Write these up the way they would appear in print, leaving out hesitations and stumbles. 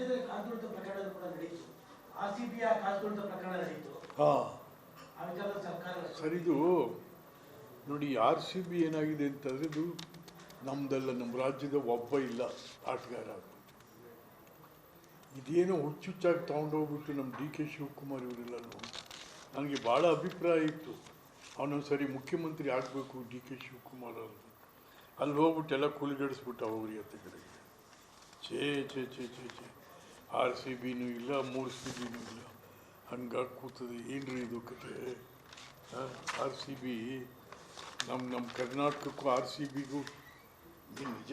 ರಾಜ್ಯದಲ್ಲಿ ಕಾಲ್ತುಳಿತ ಪ್ರಕರಣ ಕೂಡ ನಡೆಯಿತು, RCBಯ ಕಾಲ್ತುಳಿತ ಪ್ರಕರಣ ನಡೆಯಿತು. ಆ ವಿಚಾರದ ಸರ್ಕಾರ ಸರಿದು ನೋಡಿ. RCB ಏನಾಗಿದೆ ಅಂತಂದರೆ ಇದು ನಮ್ಮದಲ್ಲ, ನಮ್ಮ ರಾಜ್ಯದ ಒಬ್ಬ ಇಲ್ಲ ಆಟಗಾರ. ಇದೇನೋ ಹುಚ್ಚುಚ್ಚಾಗಿ ತೊಗೊಂಡೋಗ್ಬಿಟ್ಟು ನಮ್ಮ DK ಶಿವಕುಮಾರ್ ಇವರೆಲ್ಲ ನನಗೆ ಭಾಳ ಅಭಿಪ್ರಾಯ ಇತ್ತು, ಅವನೊಂದು ಸರಿ ಮುಖ್ಯಮಂತ್ರಿ ಆಗಬೇಕು DK ಶಿವಕುಮಾರ್ ಅವರು. ಅಲ್ಲಿ ಹೋಗ್ಬಿಟ್ಟು ಎಲ್ಲ ಕೂಲಿಗಡಿಸ್ಬಿಟ್ಟು ಅವ್ರಿ ಅತ್ತಗಡೆಗೆ. ಛೇ ಛೇ ಛೇ ಛೇ ಛೇ RCBನೂ ಇಲ್ಲ, 3CBನೂ ಇಲ್ಲ, ಹಂಗಾಗಿ ಕೂತದೆ. ಏನ್ರಿ ಇದು ಕತೆ? RCB ನಮ್ಮ ಕರ್ನಾಟಕಕ್ಕೂ RCBಗೂ ನಿಜ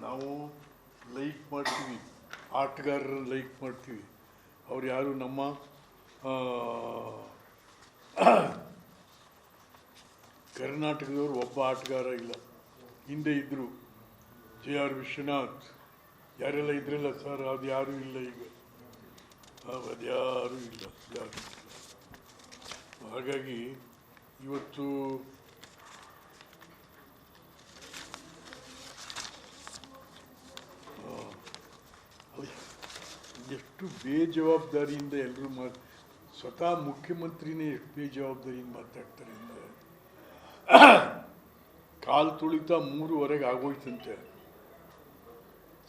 ನಾವು ಲೈಕ್ ಮಾಡ್ತೀವಿ, ಆಟಗಾರರನ್ನು ಲೈಕ್ ಮಾಡ್ತೀವಿ. ಅವ್ರು ಯಾರು ನಮ್ಮ ಕರ್ನಾಟಕದವರು ಒಬ್ಬ ಆಟಗಾರ ಇಲ್ಲ. ಹಿಂದೆ ಇದ್ದರು JR ವಿಶ್ವನಾಥ್, ಯಾರೆಲ್ಲ ಇದ್ರಲ್ಲ ಸರ್, ಅದು ಯಾರೂ ಇಲ್ಲ ಈಗ, ಅದ್ಯಾರೂ ಇಲ್ಲ, ಯಾರು. ಹಾಗಾಗಿ ಇವತ್ತು ಎಷ್ಟು ಬೇಜವಾಬ್ದಾರಿಯಿಂದ ಎಲ್ಲರೂ ಸ್ವತಃ ಮುಖ್ಯಮಂತ್ರಿನೇ ಎಷ್ಟು ಬೇಜವಾಬ್ದಾರಿಯಿಂದ ಮಾತಾಡ್ತಾರೆ ಅಂದರೆ, ಕಾಲು ತುಳಿತ 3:15 ಆಗೋಯ್ತಂತೆ,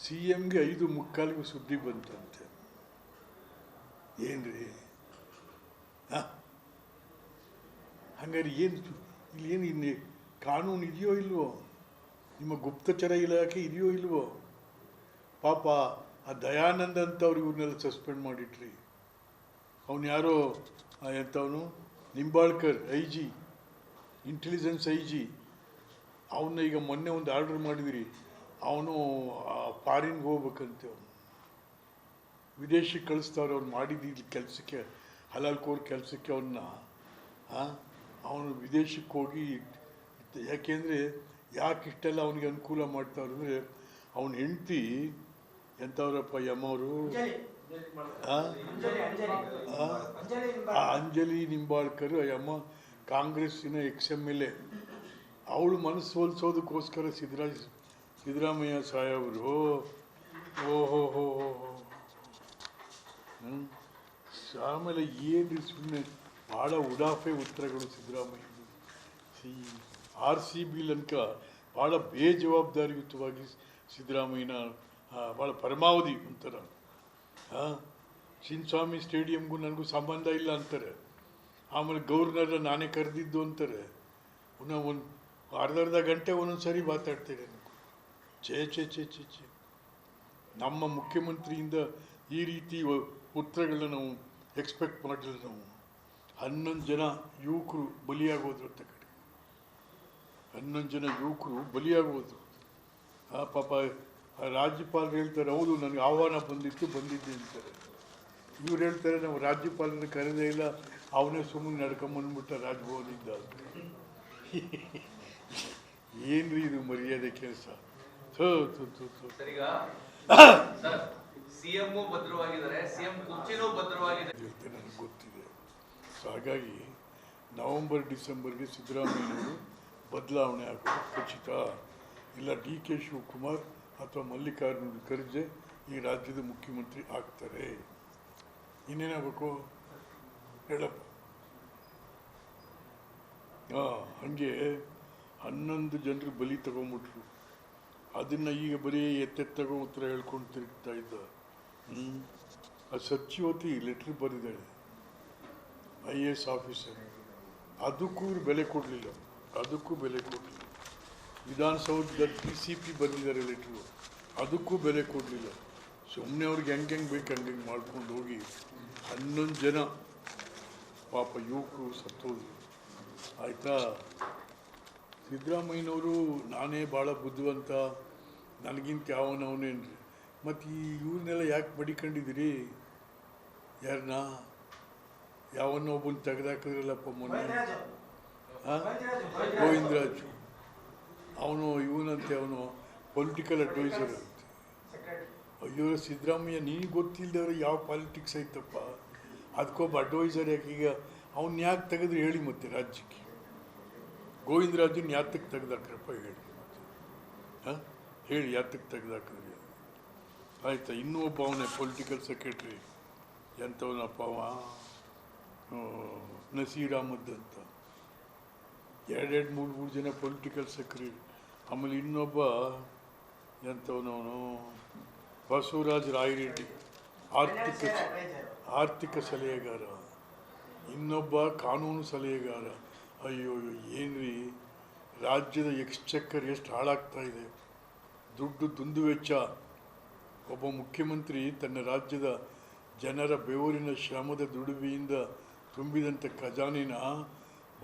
CMಗೆ 5:45 ಸುದ್ದಿ ಬಂತಂತೆ. ಏನ್ರಿ ಹಂಗಾರೆ ಏನು ಇಲ್ಲೇನು ಇನ್ನು ಕಾನೂನು ಇದೆಯೋ ಇಲ್ವೋ? ನಿಮ್ಮ ಗುಪ್ತಚರ ಇಲಾಖೆ ಇದೆಯೋ ಇಲ್ವೋ? ಪಾಪ ಆ ದಯಾನಂದ್ ಅಂತವ್ರು ಇವ್ರನ್ನೆಲ್ಲ ಸಸ್ಪೆಂಡ್ ಮಾಡಿಟ್ರಿ. ಅವನು ಯಾರೋ ಎಂಥವನು ನಿಂಬಾಳ್ಕರ್ IG, ಇಂಟೆಲಿಜೆನ್ಸ್ IG, ಅವನ್ನ ಈಗ ಮೊನ್ನೆ ಒಂದು ಆರ್ಡರ್ ಮಾಡಿದಿರಿ, ಅವನು ಫಾರಿನ್ಗೆ ಹೋಗ್ಬೇಕಂತೆ. ಅವನು ವಿದೇಶಕ್ಕೆ ಕಳಿಸ್ತಾವ್ರೆ. ಅವ್ನು ಮಾಡಿದ್ದು ಕೆಲಸಕ್ಕೆ, ಹಲಾಲ್ಕೋರ್ ಕೆಲಸಕ್ಕೆ ಅವನು ವಿದೇಶಕ್ಕೆ ಹೋಗಿ. ಯಾಕೆಂದರೆ ಯಾಕೆ ಇಷ್ಟೆಲ್ಲ ಅವನಿಗೆ ಅನುಕೂಲ ಮಾಡ್ತಾವ್ರು ಅಂದರೆ, ಅವನ ಹೆಂಡತಿ ಎಂಥವ್ರಪ್ಪ ಯಮ್ಮವರು, ಅಂಜಲಿ ನಿಂಬಾಳ್ಕರ್ ಅಮ್ಮ ಕಾಂಗ್ರೆಸ್ಸಿನ XMLA. ಅವಳು ಮನಸ್ಸು ಸೋಲಿಸೋದಕ್ಕೋಸ್ಕರ ಸಿದ್ದರಾಮಯ್ಯ ಸಾಹೇಬರು ಓಹೋ ಆಮೇಲೆ ಏನು ಸುಮ್ಮನೆ ಭಾಳ ಉಡಾಫೆ ಉತ್ತರಗಳು ಸಿದ್ದರಾಮಯ್ಯ. RCB ಲಂಕ ಭಾಳ ಬೇಜವಾಬ್ದಾರಿಯುತವಾಗಿ ಸಿದ್ದರಾಮಯ್ಯನ ಭಾಳ ಪರಮಾವಧಿ ಒಂಥರ. ಚಿನ್ನಸ್ವಾಮಿ ಸ್ಟೇಡಿಯಂಗೂ ನನಗೂ ಸಂಬಂಧ ಇಲ್ಲ ಅಂತಾರೆ. ಆಮೇಲೆ ಗವರ್ನರ್ ನಾನೇ ಕರೆದಿದ್ದು ಅಂತಾರೆ. ಒಂದು ಅರ್ಧ ಗಂಟೆ ಒಂದೊಂದು ಸರಿ ಮಾತಾಡ್ತೇನೆ. ಛೇ ಛೇ ಛೇ ಛೇ ಛೇ ನಮ್ಮ ಮುಖ್ಯಮಂತ್ರಿಯಿಂದ ಈ ರೀತಿ ಉತ್ತರಗಳನ್ನ ನಾವು ಎಕ್ಸ್ಪೆಕ್ಟ್ ಮಾಡಲಿಲ್ಲ. ನಾವು 11 ಜನ ಯುವಕರು ಬಲಿಯಾಗೋದ್ರು ಅಂತ ಕಡೆ, 11 ಜನ ಯುವಕರು ಬಲಿಯಾಗೋದ್ರು. ಪಾಪ ರಾಜ್ಯಪಾಲರು ಹೇಳ್ತಾರೆ, ಹೌದು ನನಗೆ ಆಹ್ವಾನ ಬಂದಿದ್ದೆ ಅಂತಾರೆ. ಇವ್ರು ಹೇಳ್ತಾರೆ, ನಾವು ರಾಜ್ಯಪಾಲರನ್ನು ಕರೆದೇ ಇಲ್ಲ, ಅವನೇ ಸುಮ್ಮನೆ ನಡ್ಕೊಂಬಂದ್ಬಿಟ್ಟ ರಾಜಭವನದಿಂದ. ಏನ್ರಿ ಇದು ಮರ್ಯಾದೆ ಕೆಲಸ? ನನಗೆ ಗೊತ್ತಿದೆ. ಸೊ ಹಾಗಾಗಿ ನವೆಂಬರ್ ಡಿಸೆಂಬರ್ಗೆ ಸಿದ್ದರಾಮಯ್ಯನವರು ಬದಲಾವಣೆ ಆಗೋದು ಖಚಿತ. ಇಲ್ಲ DK ಶಿವಕುಮಾರ್ ಅಥವಾ ಮಲ್ಲಿಕಾರ್ಜುನ ಖರ್ಗೆ ಈ ರಾಜ್ಯದ ಮುಖ್ಯಮಂತ್ರಿ ಆಗ್ತಾರೆ. ಇನ್ನೇನಾಗಬೇಕು ಹೇಳಪ್ಪ? ಹಾಗೆ 11 ಜನರು ಬಲಿ ತಗೊಂಬಿಟ್ರು. ಅದನ್ನು ಈಗ ಬರೀ ಎತ್ತೆತ್ತಗೋ ಉತ್ತರ ಹೇಳ್ಕೊಂಡು ತಿರುಗ್ತಾ ಇದ್ದ. ಆ ಸಚಿವತಿ ಲೆಟ್ರ್ ಬರೆದಿದ್ದಾಳೆ, IAS ಆಫೀಸರ್. ಅದಕ್ಕೂ ಬೆಲೆ ಕೊಡಲಿಲ್ಲ. ವಿಧಾನಸೌಧದ DCP ಬಂದಿದ್ದಾರೆ ಲೆಟ್ರು, ಅದಕ್ಕೂ ಬೆಲೆ ಕೊಡಲಿಲ್ಲ. ಸುಮ್ಮನೆ ಅವ್ರಿಗೆ ಹೆಂಗೆ ಬೇಕು ಹಂಗೆ ಮಾಡ್ಕೊಂಡು ಹೋಗಿ 11 ಜನ ಪಾಪ ಯುವಕರು ಸತ್ತೋದ್ರು. ಆಯಿತಾ? ಸಿದ್ದರಾಮಯ್ಯನವರು ನಾನೇ ಭಾಳ ಬುದ್ಧಿವಂತ, ನನಗಿಂತ ಯಾವನವನೇನ್ರಿ, ಮತ್ತು ಇವ್ರನ್ನೆಲ್ಲ ಯಾಕೆ ಬಡಿಕೊಂಡಿದ್ದೀರಿ? ಯಾರನ್ನ? ಯಾವನ್ನೊಬ್ಬನ ತೆಗೆದಾಕಿದ್ರಲ್ಲಪ್ಪ ಮೊನ್ನೆ, ಗೋವಿಂದರಾಜು. ಅವನು ಇವನಂತೆ, ಅವನು ಪೊಲಿಟಿಕಲ್ ಅಡ್ವೈಸರ್ ಅಂತೆ. ಅಯ್ಯೋ ಸಿದ್ದರಾಮಯ್ಯ, ನೀನು ಗೊತ್ತಿಲ್ಲದವ್ರು ಯಾವ ಪಾಲಿಟಿಕ್ಸ್ ಐತಪ್ಪ, ಅದಕ್ಕೊಬ್ಬ ಅಡ್ವೈಸರ್ ಯಾಕೆ? ಈಗ ಅವ್ನು ಯಾಕೆ ತೆಗೆದ್ರೆ ಹೇಳಿ ಮತ್ತೆ ರಾಜ್ಯಕ್ಕೆ? ಗೋವಿಂದರಾಜನ್ ಯಾತಕ್ಕೆ ತೆಗೆದಾಕ್ರಪ್ಪ ಹೇಳಿ ಮತ್ತೆ? ಹೇಳಿ ಯಾತಕ್ಕೆ ತೆಗೆದಾಕಿದ್ರಿ? ಆಯ್ತಾ, ಇನ್ನೂ ಒಬ್ಬ ಅವನೇ ಪೊಲಿಟಿಕಲ್ ಸೆಕ್ರೆಟ್ರಿ, ಎಂಥವನಪ್ಪ ಅವ, ನಸೀರ್ ಅಹಮದ್ ಅಂತ. ಮೂರು ಜನ ಪೊಲಿಟಿಕಲ್ ಸೆಕ್ರೆಟರಿ. ಆಮೇಲೆ ಇನ್ನೊಬ್ಬ ಎಂಥವನವನು ಬಸವರಾಜ ರಾಯರೆಡ್ಡಿ, ಆರ್ಥಿಕ ಸಲಹೆಗಾರ. ಇನ್ನೊಬ್ಬ ಕಾನೂನು ಸಲಹೆಗಾರ. ಅಯ್ಯೋ ಏನ್ರಿ, ರಾಜ್ಯದ ಎಕ್ಸ್ಚೆಕ್ಕರ್ ಎಷ್ಟು ಹಾಳಾಗ್ತಾ ಇದೆ, ದುಡ್ಡು ದುಂದುವೆಚ್ಚ. ಒಬ್ಬ ಮುಖ್ಯಮಂತ್ರಿ ತನ್ನ ರಾಜ್ಯದ ಜನರ ಬೆವರಿನ ಶ್ರಮದ ದುಡಿಮೆಯಿಂದ ತುಂಬಿದಂಥ ಖಜಾನೆನ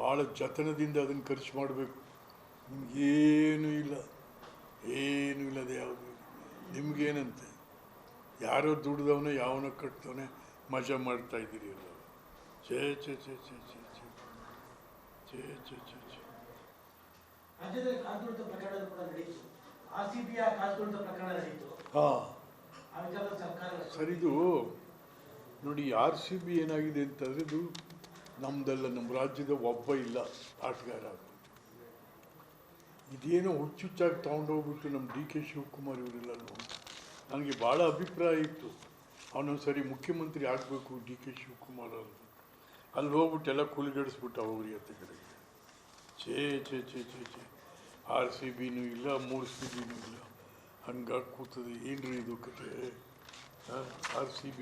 ಭಾಳ ಜತನದಿಂದ ಅದನ್ನು ಖರ್ಚು ಮಾಡಬೇಕು. ನಿಮಗೇನೂ ಇಲ್ಲ, ಏನೂ ಇಲ್ಲದೆ ಯಾವುದು ನಿಮಗೇನಂತೆ, ಯಾರೋ ದುಡ್ದವನೇ ಯಾವನೋ ಕಟ್ತವನೇ ಮಜಾ ಮಾಡ್ತಾ ಇದ್ದೀರಿ ಎಲ್ಲ. ಛೇ ಛೇ ಛೇ ಛೇ ಛೇ ಛೇ ಛೇ ಛೇ ಛೇ ಛೇ. ರಾಜ್ಯದಲ್ಲಿ ಕಾಲ್ತುಳಿತ ಪ್ರಕರಣ ಕೂಡ ನಡೆಯಿತು, RCBಯ ಕಾಲ್ತುಳಿತ ಪ್ರಕರಣ ನಡೆಯಿತು. ಆ ವಿಚಾರದಲ್ಲಿ ಸರ್ಕಾರ ಸರಿದು ನೋಡಿ. RCB ಏನಾಗಿದೆ ಅಂತಂದರೆ, ಇದು ನಮ್ಮದಲ್ಲ, ನಮ್ಮ ರಾಜ್ಯದ ಒಬ್ಬ ಇಲ್ಲ ಆಟಗಾರ. ಇದೇನೋ ಹುಚ್ಚುಚ್ಚಾಗಿ ತೊಗೊಂಡೋಗ್ಬಿಟ್ಟು ನಮ್ಮ DK ಶಿವಕುಮಾರ್ ಇವರೆಲ್ಲನೂ, ನನಗೆ ಭಾಳ ಅಭಿಪ್ರಾಯ ಇತ್ತು, ಅವನೊಂದು ಸರಿ ಮುಖ್ಯಮಂತ್ರಿ ಆಗಬೇಕು DK ಶಿವಕುಮಾರ್ ಅಂತ. ಅಲ್ಲಿ ಹೋಗ್ಬಿಟ್ಟು ಎಲ್ಲ ಕುಲಿಗಡಿಸ್ಬಿಟ್ಟು ಅವ್ರಿ ಅತ್ತ ಕಡೆಗೆ. ಛೇ ಛೇ ಛೇ ಛೇ ಛೇ. RCBನೂ ಇಲ್ಲ, 3CBನೂ ಇಲ್ಲ, ಹಂಗಾಗಿ ಕೂತದೆ. ಏನ್ರಿ ಇದು ಕತೆ? RCB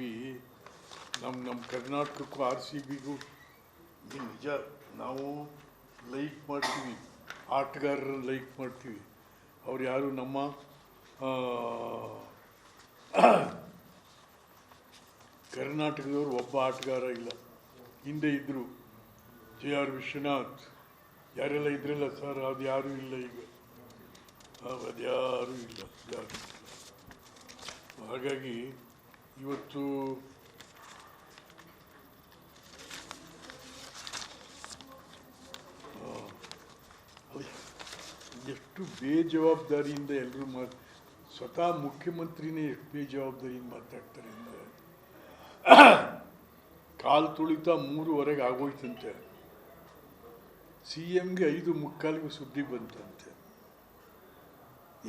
ನಮ್ಮ ಕರ್ನಾಟಕಕ್ಕೂ RCBಗೂ ನಿಜ ನಾವು ಲೈಕ್ ಮಾಡ್ತೀವಿ, ಆಟಗಾರರನ್ನು ಲೈಕ್ ಮಾಡ್ತೀವಿ. ಅವ್ರು ಯಾರು ನಮ್ಮ ಕರ್ನಾಟಕದವರು ಒಬ್ಬ ಆಟಗಾರ ಇಲ್ಲ. ಹಿಂದೆ ಇದ್ದರು JR ವಿಶ್ವನಾಥ್, ಯಾರೆಲ್ಲ ಇದ್ರಲ್ಲ ಸರ್, ಅದು ಯಾರೂ ಇಲ್ಲ ಈಗ, ಅದ್ಯಾರೂ ಇಲ್ಲ, ಯಾರು ಇಲ್ಲ. ಹಾಗಾಗಿ ಇವತ್ತು ಎಷ್ಟು ಬೇಜವಾಬ್ದಾರಿಯಿಂದ ಎಲ್ಲರೂ ಸ್ವತಃ ಮುಖ್ಯಮಂತ್ರಿನೇ ಎಷ್ಟು ಬೇಜವಾಬ್ದಾರಿಯಿಂದ ಮಾತಾಡ್ತಾರೆ ಅಂದರೆ, ಕಾಲು ತುಳಿತ 3:15 ಆಗೋಯ್ತಂತೆ, CMಗೆ 5:45 ಸುದ್ದಿ ಬಂತಂತೆ.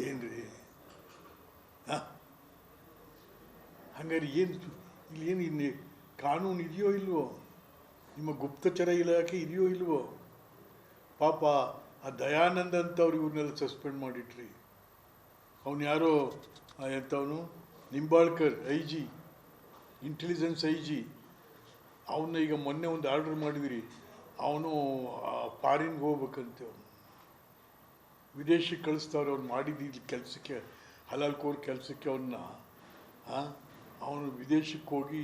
ಏನ್ರಿ ಹಂಗಾರೆ ಏನು ಇಲ್ಲೇನು ಇನ್ನು ಕಾನೂನು ಇದೆಯೋ ಇಲ್ವೋ? ನಿಮ್ಮ ಗುಪ್ತಚರ ಇಲಾಖೆ ಇದೆಯೋ ಇಲ್ವೋ? ಪಾಪ ಆ ದಯಾನಂದ್ ಅಂತವ್ರು ಇವ್ರನ್ನೆಲ್ಲ ಸಸ್ಪೆಂಡ್ ಮಾಡಿಟ್ರಿ. ಅವನು ಯಾರೋ ಎಂಥವನು ನಿಂಬಾಳ್ಕರ್, IG, ಇಂಟೆಲಿಜೆನ್ಸ್ IG, ಅವನ್ನ ಈಗ ಮೊನ್ನೆ ಒಂದು ಆರ್ಡರ್ ಮಾಡಿದಿರಿ, ಅವನು ಫಾರಿನ್ಗೆ ಹೋಗ್ಬೇಕಂತೆ. ಅವನು ವಿದೇಶಕ್ಕೆ ಕಳಿಸ್ತಾವ್ರೆ. ಅವ್ನು ಮಾಡಿದ್ದು ಕೆಲಸಕ್ಕೆ, ಹಲಾಲ್ಕೋರ್ ಕೆಲಸಕ್ಕೆ ಅವನು ವಿದೇಶಕ್ಕೆ ಹೋಗಿ.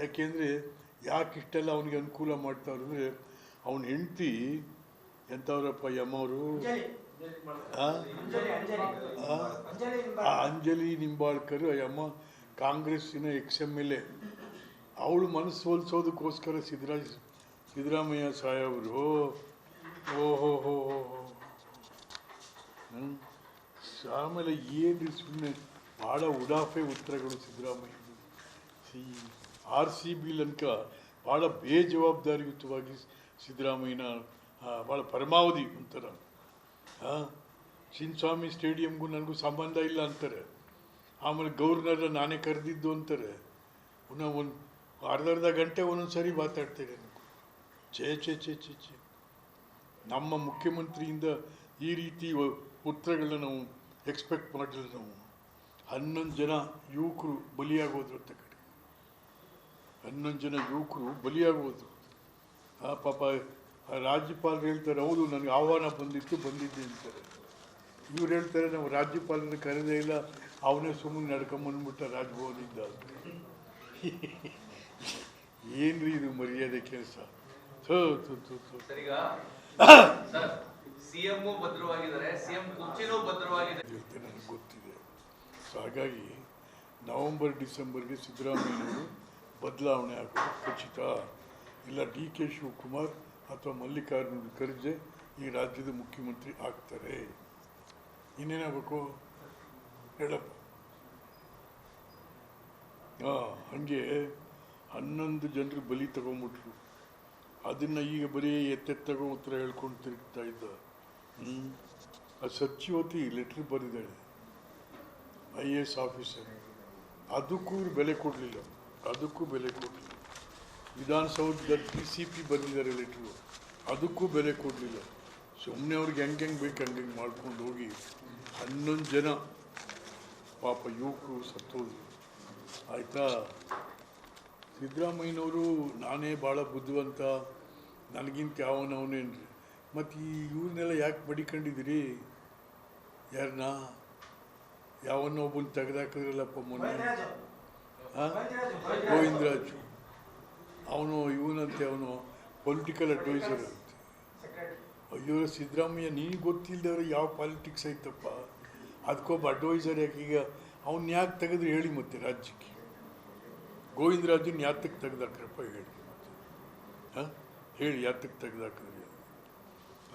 ಯಾಕೆಂದರೆ ಯಾಕೆ ಇಷ್ಟೆಲ್ಲ ಅವನಿಗೆ ಅನುಕೂಲ ಮಾಡ್ತಾವ್ರು ಅಂದರೆ, ಅವನ ಹೆಂಡತಿ ಎಂಥವ್ರಪ್ಪ ಯಮ್ಮವರು, ಅಂಜಲಿ ನಿಂಬಾಳ್ಕರ್, ಅಮ್ಮ ಕಾಂಗ್ರೆಸ್ಸಿನ XMLA. ಅವಳು ಮನಸ್ಸು ಸೋಲಿಸೋದಕ್ಕೋಸ್ಕರ ಸಿದ್ದರಾಮಯ್ಯ ಸಾಹೇಬರು ಓಹೋ ಆಮೇಲೆ ಏನು ಸುಮ್ಮನೆ ಭಾಳ ಉಡಾಫೆ ಉತ್ತರಗಳು ಸಿದ್ದರಾಮಯ್ಯ. RCB ಲಂಕ ಭಾಳ ಬೇಜವಾಬ್ದಾರಿಯುತವಾಗಿ ಸಿದ್ದರಾಮಯ್ಯನ ಭಾಳ ಪರಮಾವಧಿ ಒಂಥರ. ಚಿನ್ನಸ್ವಾಮಿ ಸ್ಟೇಡಿಯಂಗೂ ನನಗೂ ಸಂಬಂಧ ಇಲ್ಲ ಅಂತಾರೆ. ಆಮೇಲೆ ಗವರ್ನರ್ ನಾನೇ ಕರೆದಿದ್ದು ಅಂತಾರೆ. ಒಂದು ಅರ್ಧ ಗಂಟೆ ಒಂದೊಂದು ಸರಿ ಮಾತಾಡ್ತೇನೆ. ಛೇ ಛೇ ಛೇ ಛೇ ಛೇ. ನಮ್ಮ ಮುಖ್ಯಮಂತ್ರಿಯಿಂದ ಈ ರೀತಿ ಉತ್ತರಗಳನ್ನ ನಾವು ಎಕ್ಸ್ಪೆಕ್ಟ್ ಮಾಡಿಲ್ಲ. ನಾವು 11 ಜನ ಯುವಕರು ಬಲಿಯಾಗೋದ್ರು ಅಂತ ಕಡೆ, 11 ಜನ ಯುವಕರು ಬಲಿಯಾಗೋದ್ರು. ಪಾಪ ರಾಜ್ಯಪಾಲರು ಹೇಳ್ತಾರೆ, ಹೌದು ನನಗೆ ಆಹ್ವಾನ ಬಂದಿದ್ದೆ ಅಂತಾರೆ. ಇವ್ರು ಹೇಳ್ತಾರೆ, ನಾವು ರಾಜ್ಯಪಾಲರನ್ನು ಕರೆದೇ ಇಲ್ಲ, ಅವನೇ ಸುಮ್ಮನೆ ನಡ್ಕೊಂಬಂದ್ಬಿಟ್ಟ ರಾಜಭವನದಿಂದ. ಏನ್ರಿ ಇದು ಮರ್ಯಾದೆ ಕೆಲಸ? ನನಗೆ ಗೊತ್ತಿದೆ. ಸೊ ಹಾಗಾಗಿ ನವೆಂಬರ್ ಡಿಸೆಂಬರ್ಗೆ ಸಿದ್ದರಾಮಯ್ಯನವರು ಬದಲಾವಣೆ ಆಗೋದು ಖಚಿತ. ಇಲ್ಲ DK ಶಿವಕುಮಾರ್ ಅಥವಾ ಮಲ್ಲಿಕಾರ್ಜುನ ಖರ್ಗೆ ಈ ರಾಜ್ಯದ ಮುಖ್ಯಮಂತ್ರಿ ಆಗ್ತಾರೆ. ಇನ್ನೇನಾಗಬೇಕು ಹೇಳಪ್ಪ? ಹಾಗೆ 11 ಜನರು ಬಲಿ ತಗೊಂಬಿಟ್ರು. ಅದನ್ನು ಈಗ ಬರೀ ಎತ್ತೆತ್ತಗೋ ಉತ್ತರ ಹೇಳ್ಕೊಂಡು ತಿರುಗ್ತಾ ಇದ್ದ. ಆ ಸಚ್ಯವತಿ ಲೆಟ್ರ್ ಬರೆದಾಳೆ, IAS ಆಫೀಸರ್. ಅದಕ್ಕೂ ಇವ್ರು ಬೆಲೆ ಕೊಡಲಿಲ್ಲ, ಅದಕ್ಕೂ ಬೆಲೆ ಕೊಡಲಿಲ್ಲ. ವಿಧಾನಸೌಧದ DCP ಬಂದಿದ್ದಾರೆ ಲೆಟ್ರು, ಅದಕ್ಕೂ ಬೆಲೆ ಕೊಡಲಿಲ್ಲ. ಸುಮ್ಮನೆ ಅವ್ರಿಗೆ ಹೆಂಗೆ ಬೇಕು ಹಂಗೆ ಮಾಡ್ಕೊಂಡು ಹೋಗಿ 11 ಜನ ಪಾಪ ಯುವಕರು ಸತ್ತೋದ್ರು. ಆಯಿತಾ, ಸಿದ್ದರಾಮಯ್ಯನವರು ನಾನೇ ಭಾಳ ಬುದ್ಧಿವಂತ, ನನಗಿಂತ ಯಾವನವನೇನ್ರಿ, ಮತ್ತು ಇವ್ರನ್ನೆಲ್ಲ ಯಾಕೆ ಬಡಿಕೊಂಡಿದ್ದೀರಿ? ಯಾರನ್ನ ಯಾವನ್ನ ಒಬ್ಬನ ತೆಗೆದಾಕಿದ್ರಲ್ಲಪ್ಪ ಮೊನ್ನೆ, ಗೋವಿಂದರಾಜು, ಅವನು ಇವನಂತೆ, ಅವನು ಪೊಲಿಟಿಕಲ್ ಅಡ್ವೈಸರ್ ಅಂತೆ. ಅಯ್ಯೋ ಸಿದ್ದರಾಮಯ್ಯ, ನೀನು ಗೊತ್ತಿಲ್ಲದವ್ರು ಯಾವ ಪಾಲಿಟಿಕ್ಸ್ ಐತಪ್ಪ, ಅದಕ್ಕೊಬ್ಬ ಅಡ್ವೈಸರ್ ಯಾಕೆ? ಈಗ ಅವ್ನು ಯಾಕೆ ತೆಗೆದ್ರೆ ಹೇಳಿ ಮತ್ತೆ ರಾಜ್ಯಕ್ಕೆ? ಗೋವಿಂದರಾಜನ್ ಯಾತಕ್ಕೆ ತೆಗೆದಾಕ್ರಪ್ಪ ಹೇಳಿ ಮತ್ತೆ, ಹಾಂ ಹೇಳಿ ಯಾತಕ್ಕೆ ತೆಗೆದಾಕಿದ್ರಿ?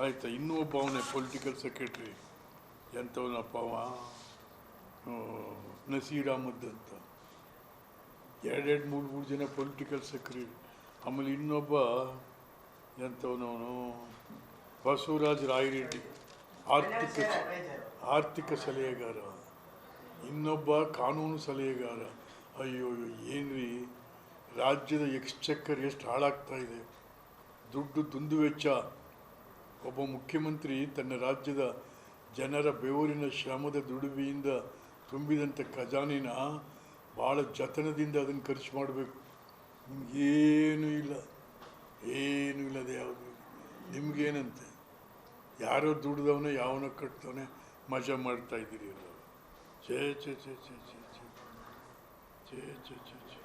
ಆಯಿತಾ, ಇನ್ನೂ ಒಬ್ಬ ಅವನೇ ಪೊಲಿಟಿಕಲ್ ಸೆಕ್ರೆಟ್ರಿ, ಎಂಥವನಪ್ಪ ಅವ, ನಸೀರ್ ಅಹಮದ್ ಅಂತ. 2-3 ಜನ ಪೊಲಿಟಿಕಲ್ ಸೆಕ್ರೆಟರಿ. ಆಮೇಲೆ ಇನ್ನೊಬ್ಬ ಎಂಥವನವನು ಬಸವರಾಜ್ ರಾಯರೆಡ್ಡಿ, ಆರ್ಥಿಕ ಸಲಹೆಗಾರ. ಇನ್ನೊಬ್ಬ ಕಾನೂನು ಸಲಹೆಗಾರ. ಅಯ್ಯೋ ಏನ್ರಿ, ರಾಜ್ಯದ ಎಕ್ಸ್ಚೆಕ್ಕರ್ ಎಷ್ಟು ಹಾಳಾಗ್ತಾ ಇದೆ, ದುಡ್ಡು ದುಂದುವೆಚ್ಚ. ಒಬ್ಬ ಮುಖ್ಯಮಂತ್ರಿ ತನ್ನ ರಾಜ್ಯದ ಜನರ ಬೆವರಿನ ಶ್ರಮದ ದುಡಿಮೆಯಿಂದ ತುಂಬಿದಂಥ ಖಜಾನೆನ ಭಾಳ ಜತನದಿಂದ ಅದನ್ನು ಖರ್ಚು ಮಾಡಬೇಕು. ನಿಮಗೇನೂ ಇಲ್ಲ, ಏನೂ ಇಲ್ಲದೆ ಯಾವುದು ನಿಮಗೇನಂತೆ? ಯಾರೋ ದುಡ್ದವನೇ ಯಾವನೋ ಕಟ್ತವನೇ ಮಜಾ ಮಾಡ್ತಾಯಿದ್ದೀರಿ ಎಲ್ಲ. ಛೇ ಛೇ ಛೇ ಛೇ ಛೇ ಛೇ ಛೇ ಛೇ ಛೇ ಛೇ.